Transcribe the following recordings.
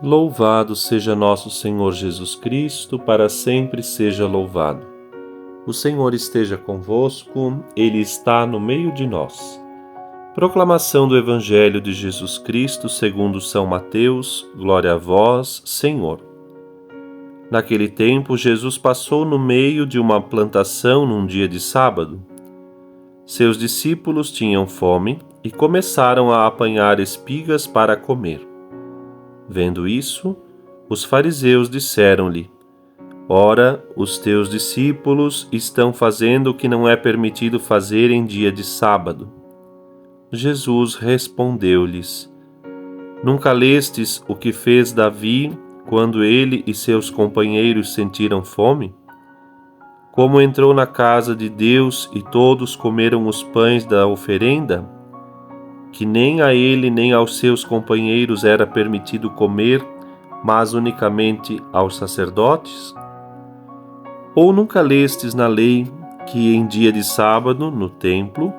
Louvado seja nosso Senhor Jesus Cristo, para sempre seja louvado. O Senhor esteja convosco, Ele está no meio de nós. Proclamação do Evangelho de Jesus Cristo segundo São Mateus. Glória a vós, Senhor. Naquele tempo, Jesus passou no meio de uma plantação num dia de sábado. Seus discípulos tinham fome e começaram a apanhar espigas para comer. Vendo isso, os fariseus disseram-lhe: Ora, os teus discípulos estão fazendo o que não é permitido fazer em dia de sábado. Jesus respondeu-lhes: Nunca lestes o que fez Davi quando ele e seus companheiros sentiram fome? Como entrou na casa de Deus e todos comeram os pães da oferenda, que nem a ele nem aos seus companheiros era permitido comer, mas unicamente aos sacerdotes? Ou nunca lestes na lei que em dia de sábado, no templo,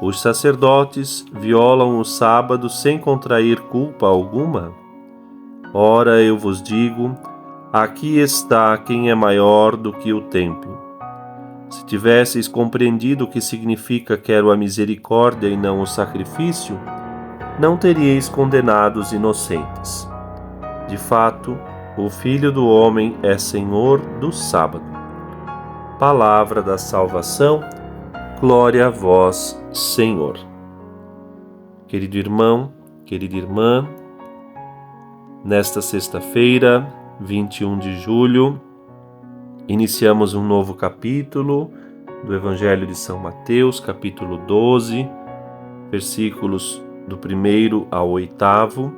os sacerdotes violam o sábado sem contrair culpa alguma? Ora, eu vos digo, aqui está quem é maior do que o templo. Se tivesseis compreendido o que significa quero a misericórdia e não o sacrifício, não teríeis condenado os inocentes. De fato, o Filho do Homem é Senhor do sábado. Palavra da salvação, glória a vós, Senhor. Querido irmão, querida irmã, nesta sexta-feira, 21 de julho, iniciamos um novo capítulo do Evangelho de São Mateus, capítulo 12, versículos do 1º ao 8º,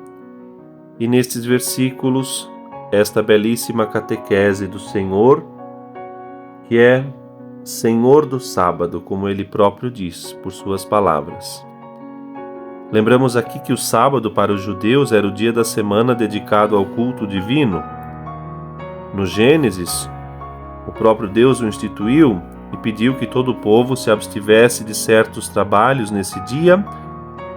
e nestes versículos, esta belíssima catequese do Senhor, que é Senhor do sábado, como ele próprio diz, por suas palavras. Lembramos aqui que o sábado para os judeus era o dia da semana dedicado ao culto divino. No Gênesis, o próprio Deus o instituiu e pediu que todo o povo se abstivesse de certos trabalhos nesse dia,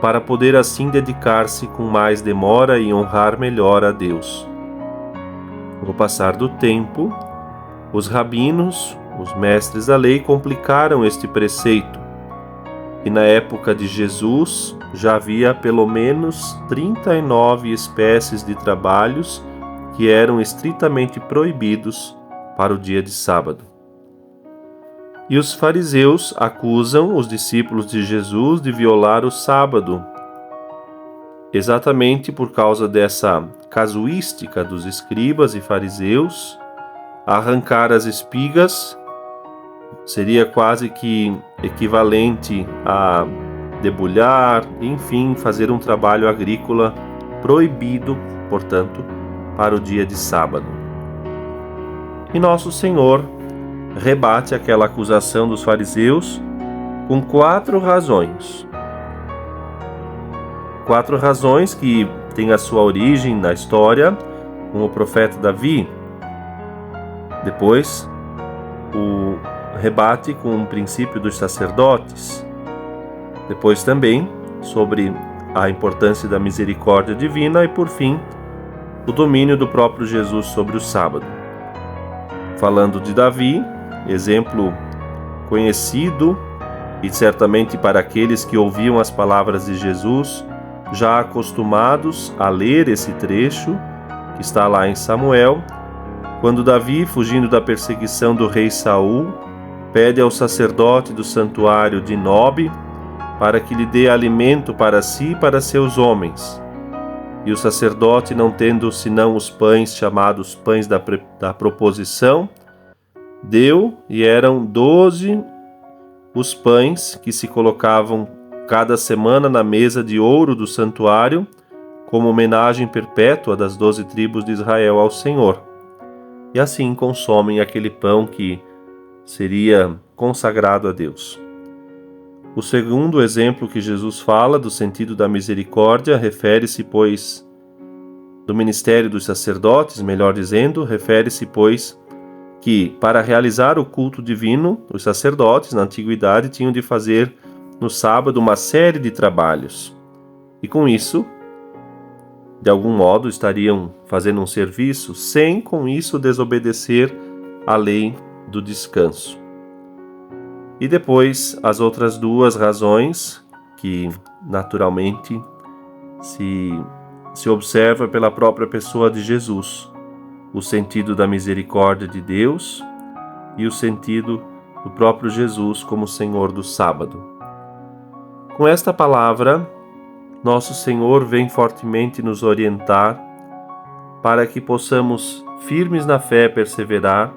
para poder assim dedicar-se com mais demora e honrar melhor a Deus. Com o passar do tempo, os rabinos, os mestres da lei, complicaram este preceito, e na época de Jesus já havia pelo menos 39 espécies de trabalhos que eram estritamente proibidos para o dia de sábado. E os fariseus acusam os discípulos de Jesus de violar o sábado, exatamente por causa dessa casuística dos escribas e fariseus. Arrancar as espigas seria quase que equivalente a debulhar, enfim, fazer um trabalho agrícola proibido, portanto, para o dia de sábado. E nosso Senhor rebate aquela acusação dos fariseus com 4 razões. 4 razões que têm a sua origem na história com o profeta Davi. Depois, o rebate com o princípio dos sacerdotes. Depois também sobre a importância da misericórdia divina e, por fim, o domínio do próprio Jesus sobre o sábado. Falando de Davi, exemplo conhecido e certamente para aqueles que ouviam as palavras de Jesus, já acostumados a ler esse trecho que está lá em Samuel, quando Davi, fugindo da perseguição do rei Saul, pede ao sacerdote do santuário de Nobe para que lhe dê alimento para si e para seus homens. E o sacerdote, não tendo senão os pães chamados pães da proposição, deu, e eram 12 os pães que se colocavam cada semana na mesa de ouro do santuário, como homenagem perpétua das 12 tribos de Israel ao Senhor. E assim consomem aquele pão que seria consagrado a Deus. O segundo exemplo que Jesus fala do sentido da misericórdia refere-se, pois, do ministério dos sacerdotes, melhor dizendo, refere-se, pois, que para realizar o culto divino, os sacerdotes na antiguidade tinham de fazer no sábado uma série de trabalhos. E com isso, de algum modo estariam fazendo um serviço sem com isso desobedecer à lei do descanso. E depois as outras duas razões que naturalmente se observa pela própria pessoa de Jesus, o sentido da misericórdia de Deus e o sentido do próprio Jesus como Senhor do sábado. Com esta palavra, nosso Senhor vem fortemente nos orientar para que possamos, firmes na fé, perseverar,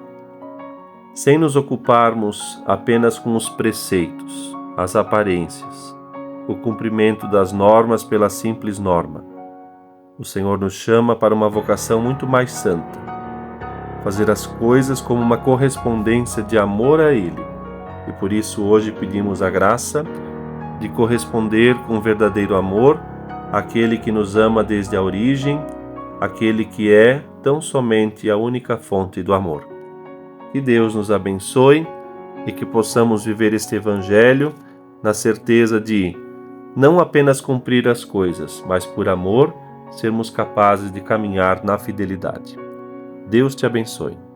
sem nos ocuparmos apenas com os preceitos, as aparências, o cumprimento das normas pela simples norma. O Senhor nos chama para uma vocação muito mais santa, fazer as coisas como uma correspondência de amor a Ele. E por isso hoje pedimos a graça de corresponder com verdadeiro amor àquele que nos ama desde a origem, aquele que é tão somente a única fonte do amor. Que Deus nos abençoe e que possamos viver este Evangelho na certeza de não apenas cumprir as coisas, mas por amor sermos capazes de caminhar na fidelidade. Deus te abençoe.